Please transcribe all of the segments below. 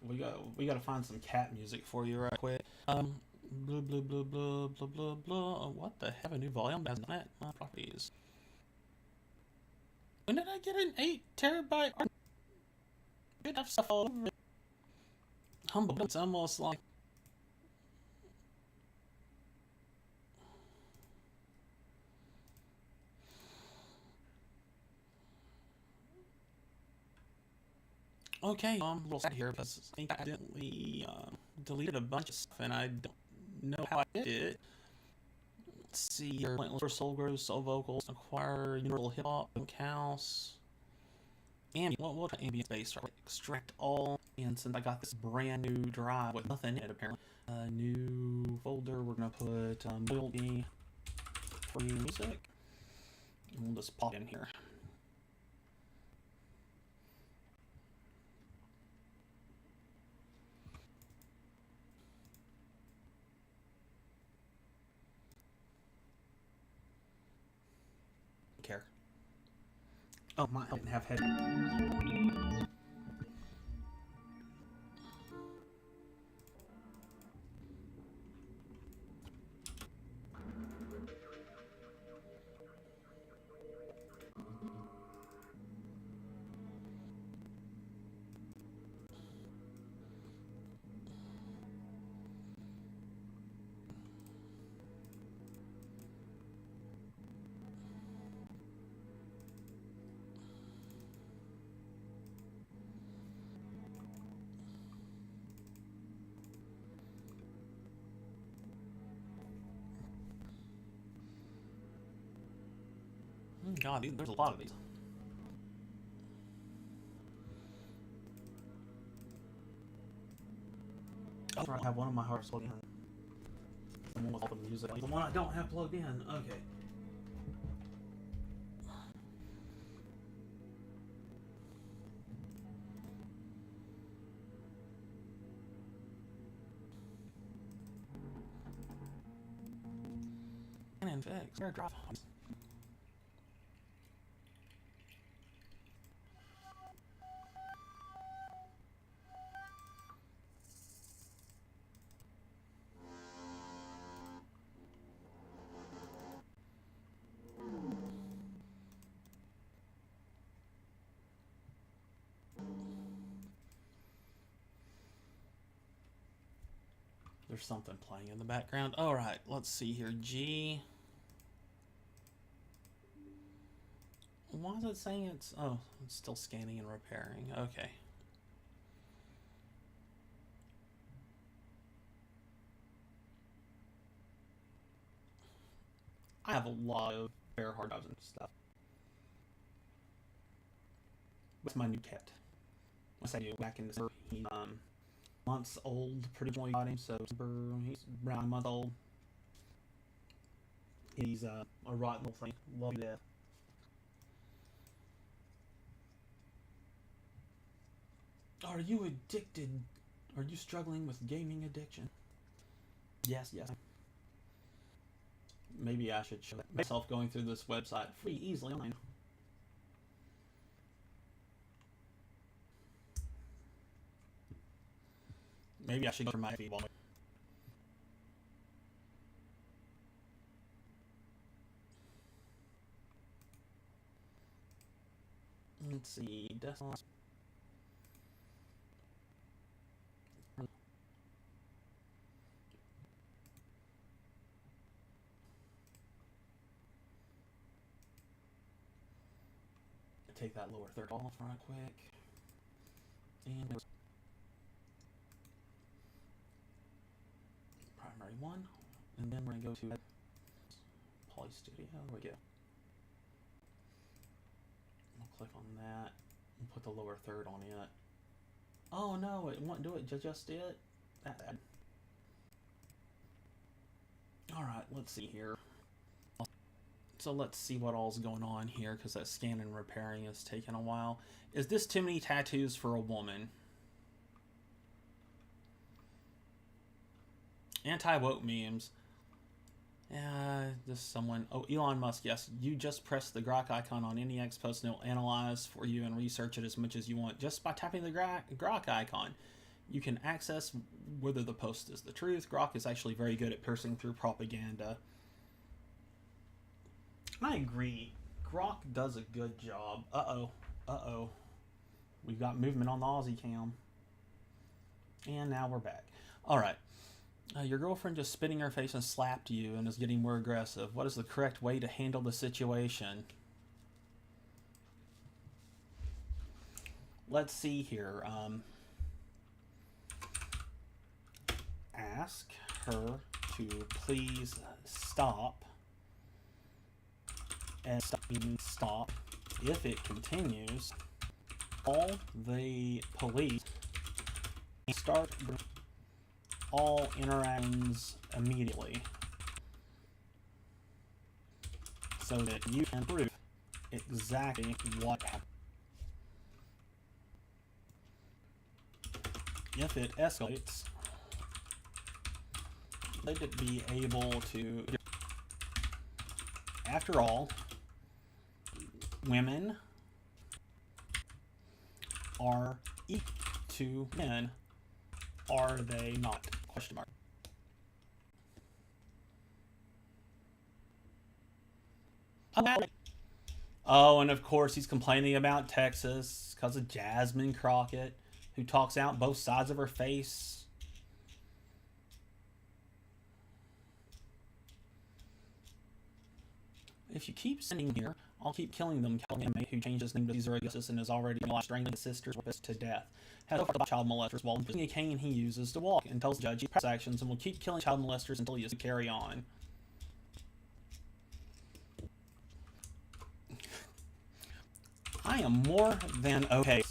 we gotta find some cat music for you right quick. Blah blah blah blah blah blah blah. What the heck? A new volume has not my properties. When did I get an 8 terabyte? Good enough stuff all over it. Humble. It's almost like. Okay, I'm a little sad here because I accidentally deleted a bunch of stuff and I don't know how I did it. Let's see here. Pointless for Soul Grows, Soul Vocals, Acquire, Universal Hip Hop, House, Ambient. What ambient based? Right? Extract all. And since I got this brand new drive with nothing in it, apparently, new folder. We're gonna put loyalty, free music, and we'll just pop in here. Care. Oh, my! I didn't have head. God, there's a lot of these. I have one of my hearts plugged in. The one with all the music. The one I don't have plugged in. Okay. And fix. Airdrop. There's something playing in the background. All right, let's see here. G. Why is it saying it's... Oh, it's still scanning and repairing. Okay. I have a lot of spare hard drives and stuff. What's my new cat? I said back in December. He's months old, pretty much got him, so he's around a month old. He's a rotten little thing. Love you death. Are you addicted? Are you struggling with gaming addiction? Yes. Maybe I should show myself going through this website free, easily online. Maybe I should go for my feed wallet. Let's see. Take that lower third off right quick. And primary one. And then we're going to go to Poly Studio. There we go. We'll click on that and put the lower third on it. Oh no, it won't do it just yet. That bad. Alright, let's see here. So let's see what all's going on here, because that scan and repairing is taking a while. Is this too many tattoos for a woman? Anti-woke memes. Just someone... Oh, Elon Musk, yes. You just press the Grok icon on any X post and it'll analyze for you and research it as much as you want just by tapping the Grok icon. You can access whether the post is the truth. Grok is actually very good at piercing through propaganda. I agree. Grok does a good job. Uh-oh. We've got movement on the Aussie cam. And now we're back. Alright. Your girlfriend just spit in your face and slapped you and is getting more aggressive. What is the correct way to handle the situation? Let's see here. Ask her to please stop. And stop. If it continues, call the police and start all interactions immediately so that you can prove exactly what happened. If it escalates, let it be able to. After all, women are equal to men, are they not? Question mark. Oh, and of course he's complaining about Texas because of Jasmine Crockett, who talks out both sides of her face. If you keep sending here, I'll keep killing them. Inmate who changed his name to Caesar Augustus and has already strangling his sister's to death. Has about child molesters while using a cane he uses to walk, and tells the judge he press actions and will keep killing child molesters until he is to carry on. I am more than okay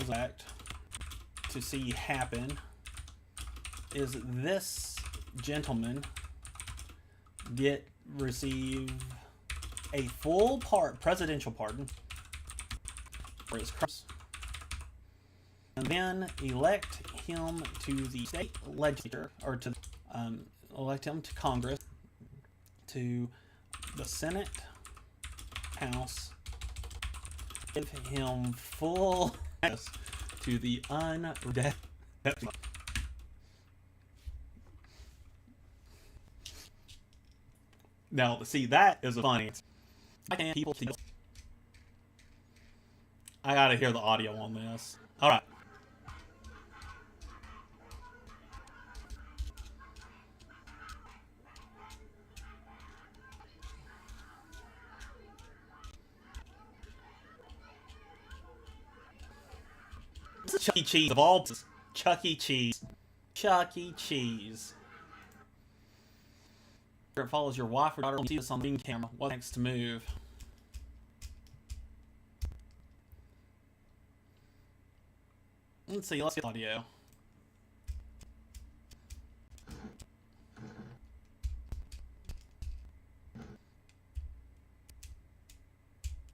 fact to see happen is this gentleman receive a full presidential pardon for his crimes, and then elect him to the state legislature, or to elect him to Congress, to the Senate, House, give him full access to the unredacted. Now, see, that is a funny. I can't people. I gotta hear the audio on this. All right. This is Chuck E. Cheese of all places. Chuck E. Cheese. Chuck E. Cheese. It follows your wife or daughter and sees on the camera. What's next to move? Let's see. Let's get audio.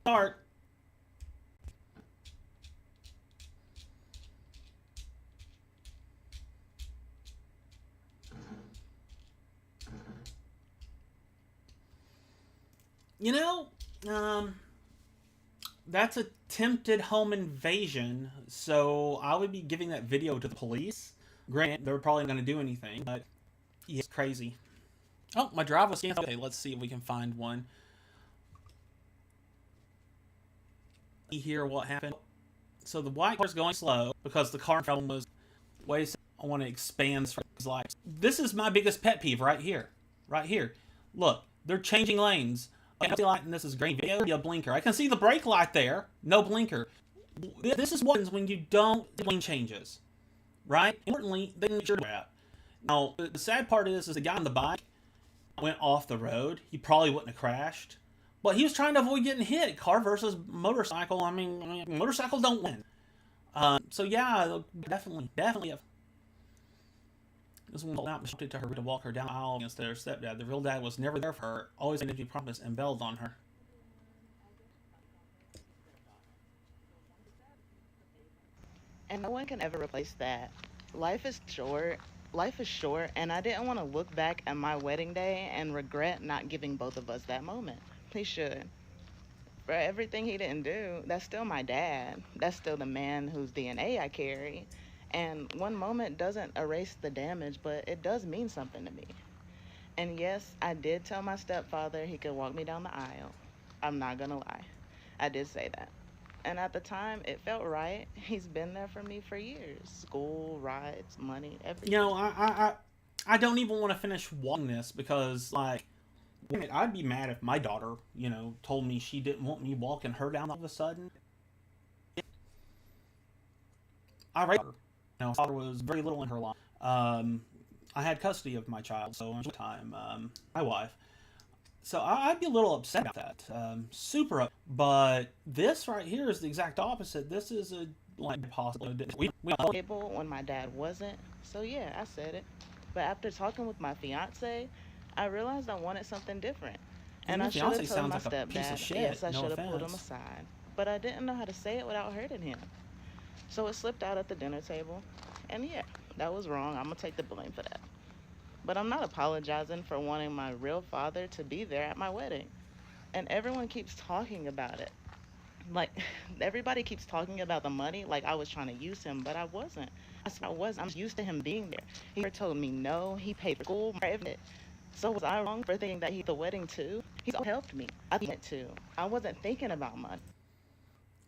Start. You know, that's attempted home invasion, so I would be giving that video to the police. Granted, they're probably not going to do anything, but yeah, it's crazy. Oh, my drive was canceled. Okay, let's see if we can find one. Hear what happened. So the white car's going slow because the car in front of him was. Wait a second, I want to expand this for his life. This is my biggest pet peeve right here. Right here. Look, they're changing lanes. Light, and this is green. Video, a blinker. I can see the brake light there. No blinker. This is what happens when you don't lane changes, right? Importantly, they didn't sure that. Now, the sad part is the guy on the bike went off the road. He probably wouldn't have crashed, but he was trying to avoid getting hit. Car versus motorcycle. I mean motorcycles don't win. So yeah, definitely. This one was not to her to walk her down the aisle against their stepdad. The real dad was never there for her, always made a promise and bailed on her. And no one can ever replace that. Life is short, and I didn't want to look back at my wedding day and regret not giving both of us that moment. Please should. For everything he didn't do, that's still my dad. That's still the man whose DNA I carry. And one moment doesn't erase the damage, but it does mean something to me. And yes, I did tell my stepfather he could walk me down the aisle. I'm not gonna lie. I did say that. And at the time, it felt right. He's been there for me for years. School, rides, money, You everything. know, I don't even want to finish watching this because, like, damn it, I'd be mad if my daughter, told me she didn't want me walking her down all of a sudden. I raised her. Father was very little in her life. I had custody of my child, so at the time, my wife. So I'd be a little upset about that. Super upset. But this right here is the exact opposite. This is a, like, possible. We Able when my dad wasn't. So yeah, I said it. But after talking with my fiance, I realized I wanted something different. And and I your should fiance have told sounds my like a piece of stepdad. shit. Yes, I No should have pulled him offense. aside. But I didn't know how to say it without hurting him. So it slipped out at the dinner table. And yeah, that was wrong. I'm going to take the blame for that. But I'm not apologizing for wanting my real father to be there at my wedding. And everyone keeps talking about it. Like, everybody keeps talking about the money like I was trying to use him, but I wasn't. I said I was. I'm used to him being there. He never told me no. He paid for school, everything. So was I wrong for thinking that he the wedding too? He's all helped me. I did too. I wasn't thinking about money.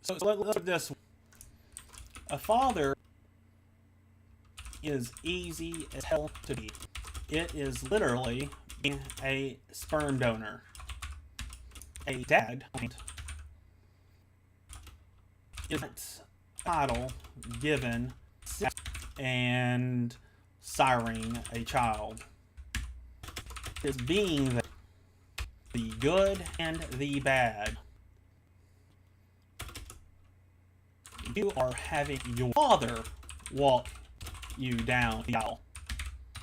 So let's look at this. A father is easy as hell to be. It is literally being a sperm donor. A dad isn't a title given and siring a child. It is being the good and the bad. You are having your father walk you down the aisle,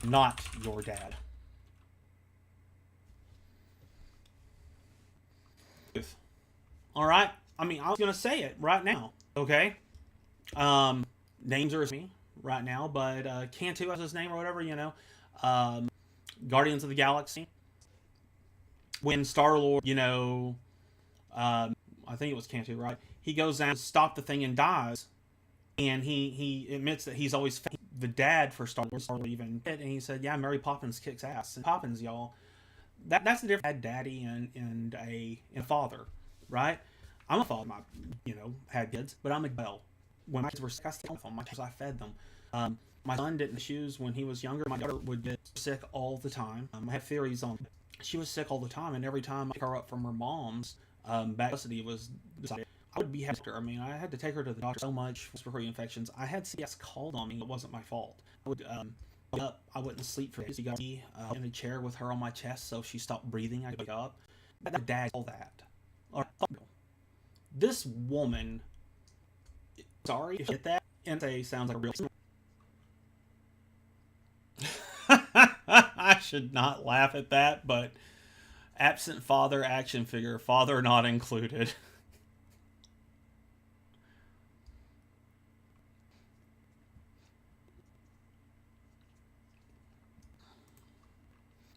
not your dad. All right. I mean, I was gonna say it right now. Okay. Names are me right now, but Cantu has his name or whatever. Guardians of the Galaxy. When Star-Lord, I think it was Cantu, right? He goes down to stop the thing and dies, and he admits that he's always the dad for Star-Lord. Star-Lord even, and he said, "Yeah, Mary Poppins kicks ass." And Poppins, y'all, that's the difference. Daddy and a father, right? I'm a father. Had kids, but I'm a bell. When my kids were sick, I stayed home with them. My kids, I fed them. My son didn't have shoes when he was younger. My daughter would get sick all the time. I have theories on. She was sick all the time, and every time I pick her up from her mom's, back custody was decided. I would be having her. I mean, I had to take her to the doctor so much for respiratory infections. I had CS called on me. It wasn't my fault. I would wake up. I wouldn't sleep for days. You got me in a chair with her on my chest, so if she stopped breathing, I could wake up. That dad all that. All right. This woman. Sorry if you get that. And say sounds like a real. I should not laugh at that, but absent father action figure, father not included.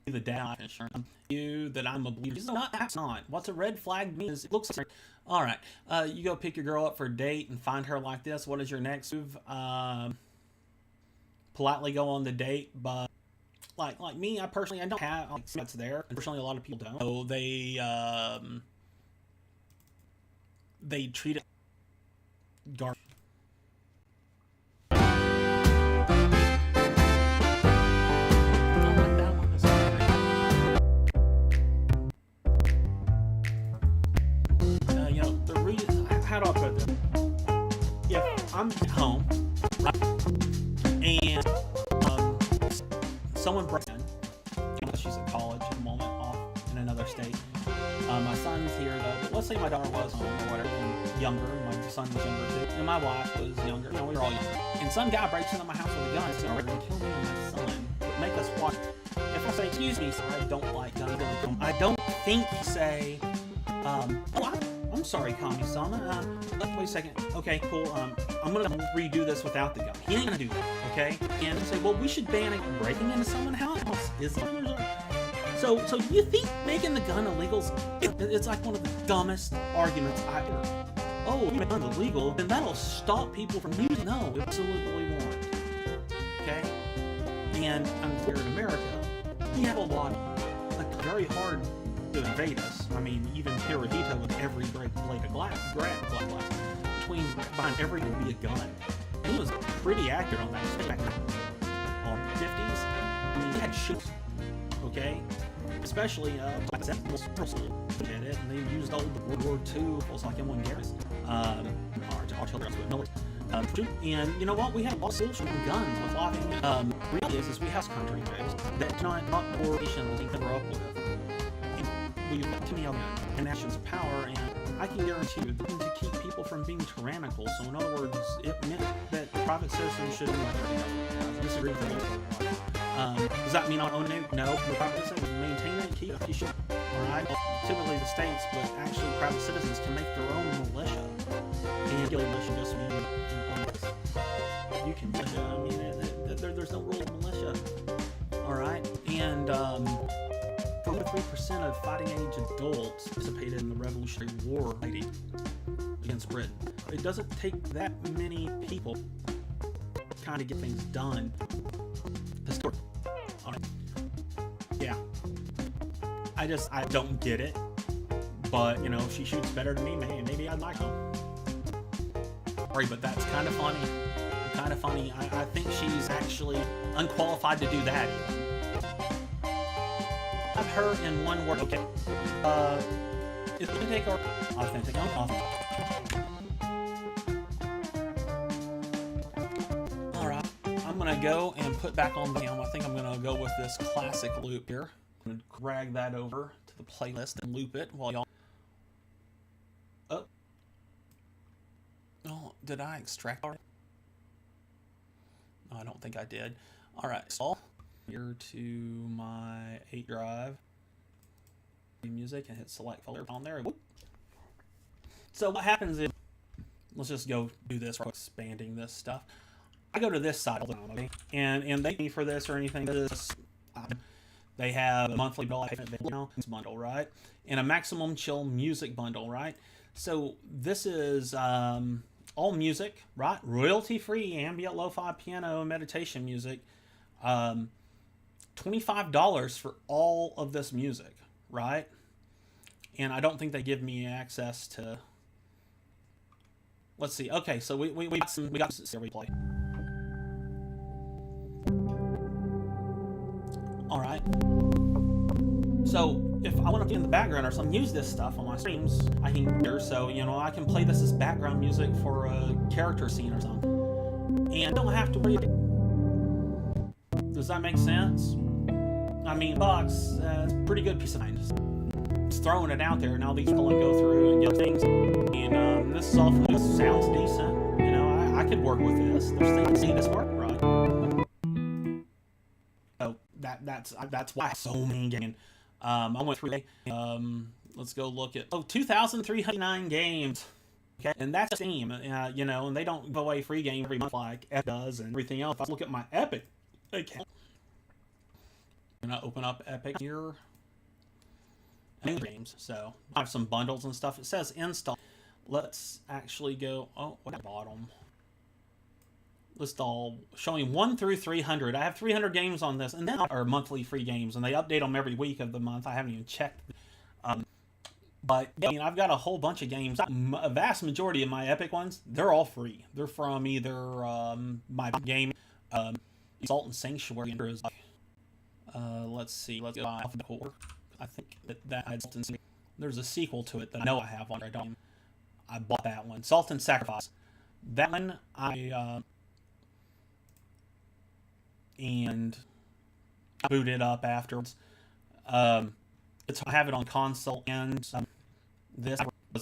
The dad insurance. You that I'm a believer. That's not. What's a red flag means it looks like. All right. You go pick your girl up for a date and find her like this. What is your next move? Politely go on the date, but like me, I personally I don't have that's there. Unfortunately, a lot of people don't. So they treat it garbage. The reason, how do I put this? If I'm at home, right, and someone breaks in, she's at college at the moment, off in another state. My son's here though, but let's say my daughter was home or whatever, and younger, my son was younger too, and my wife was younger, we were all younger. And some guy breaks into my house with a gun, he's gonna kill me and my son, but make us watch. If I say, excuse me, sir, I don't like guns, I don't think you say, I'm sorry, Kami-sama. Wait a second. Okay, cool. I'm gonna redo this without the gun. He ain't gonna do that, okay? And say, well, we should ban it breaking into someone's house. So you think making the gun illegal is It's like one of the dumbest arguments I ever. Oh, you make guns illegal, then that'll stop people from using. No, it absolutely won't. Okay? And here in America, we have a lot, like, very hard to invade us. I mean, even Hirohito with every blade of glass, between behind every will be a gun. And he was pretty accurate on that, especially back in the 50s. I mean, he had shoots, okay? Especially, like I said, did it, and they used old World War II, it was like M1 Garrison, artillery, and you know what? We have all sorts of guns with locking. Reality is we have country that not corporations can grow up with. We've got too many other nations of power, and I can guarantee you, they're going to keep people from being tyrannical. So, in other words, it meant that private citizens shouldn't disagree with them. Does that mean I own it? No. The private citizens maintain it, keep it, you should. Alright? Typically the states, but actually private citizens can make their own militia. And militia just means you can, I mean, there's no rule of militia. Alright? And, 43% of fighting age adults participated in the Revolutionary War against Britain. It doesn't take that many people to kind of get things done. Historically. Yeah. I don't get it. But, you know, she shoots better than me. Maybe I'd like her. Sorry, but that's kind of funny. I think she's actually unqualified to do that. Have her in one word. Okay. It's going to take our authentic. Alright. I'm going to go and put back on the I think I'm going to go with this classic loop here. I'm going to drag that over to the playlist and loop it while y'all. Oh, did I extract already? No, I don't think I did. Alright, so here to my 8 drive music and hit select folder on there. Whoop. So what happens is, let's just go do this for expanding this stuff. I go to this side, okay? And they pay me for this or anything. They have a monthly bundle, right? And a maximum chill music bundle, right? So this is all music, right? Royalty-free ambient lo-fi piano meditation music. $25 for all of this music, right? And I don't think they give me access to. Let's see. Okay, so we got some play. All right. So if I want to be in the background or something, use this stuff on my streams, I can hear. So you know, I can play this as background music for a character scene or something, and I don't have to worry. Does that make sense? I mean, box, it's a pretty good piece of mind. Just throwing it out there, and all these people go through and get things. And this sounds decent. You know, I could work with this. There's things to see this work right. So that's why so many games. I went through. Let's go look at 2,309 games. Okay, and that's Steam. You know, and they don't give away free game every month like Epic does and everything else. If I look at my Epic account. I'm gonna open up Epic here. Games. So I have some bundles and stuff. It says install. Let's actually go. Oh, what at the bottom? List all showing 1 through 300. I have 300 games on this, and then are monthly free games, and they update them every week of the month. I haven't even checked. But yeah, I mean, I've got a whole bunch of games. A vast majority of my Epic ones, they're all free. They're from either my game, Salt and Sanctuary. Let's see. Let's go off the core. I think that there's a sequel to it that I know I have one. I bought that one. Salt and Sacrifice. That one and I booted up afterwards. I have it on console and this.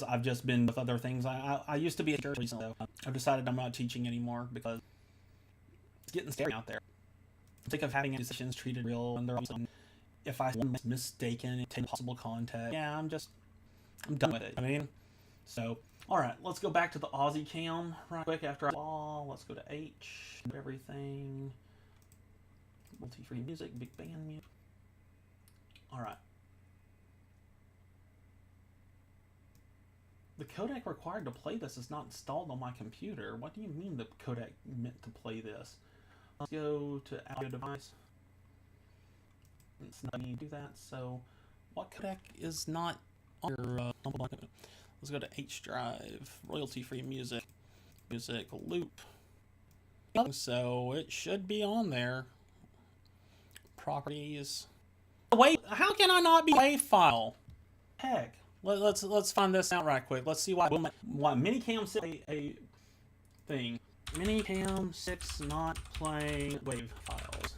I've just been with other things. I used to be a teacher recently. I've decided I'm not teaching anymore because it's getting scary out there. I'm sick of having musicians treated real and they're also, if I was mistaken, take possible contact. Yeah, I'm done with it. I mean, so all right, let's go back to the Aussie cam right quick after let's go to H, everything, multi-free music, big band music. All right. The codec required to play this is not installed on my computer. What do you mean the codec meant to play this? Let's go to audio device. It's not going to do that. So, what codec is not on your let's go to H drive, royalty-free music, music loop. So it should be on there. Properties. Wait, how can I not be WAV file? Heck, let's find this out right quick. Let's see why Minicam 6 a thing. Minicam 6 not playing WAV files.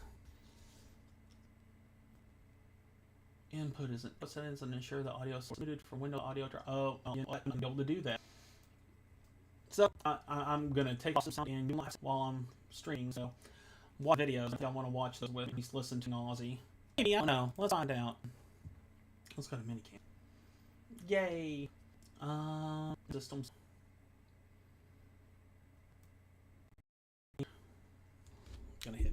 Input isn't. What settings and ensure the audio is suited for Windows Audio. Oh, I'm be able to do that. So I'm gonna take off some sound and do my while I'm streaming. So watch videos if y'all want to watch those with me. Listen to Nausea. Maybe, I don't know. Let's find out. Let's go to Minicam. Yay! Systems. Gonna hit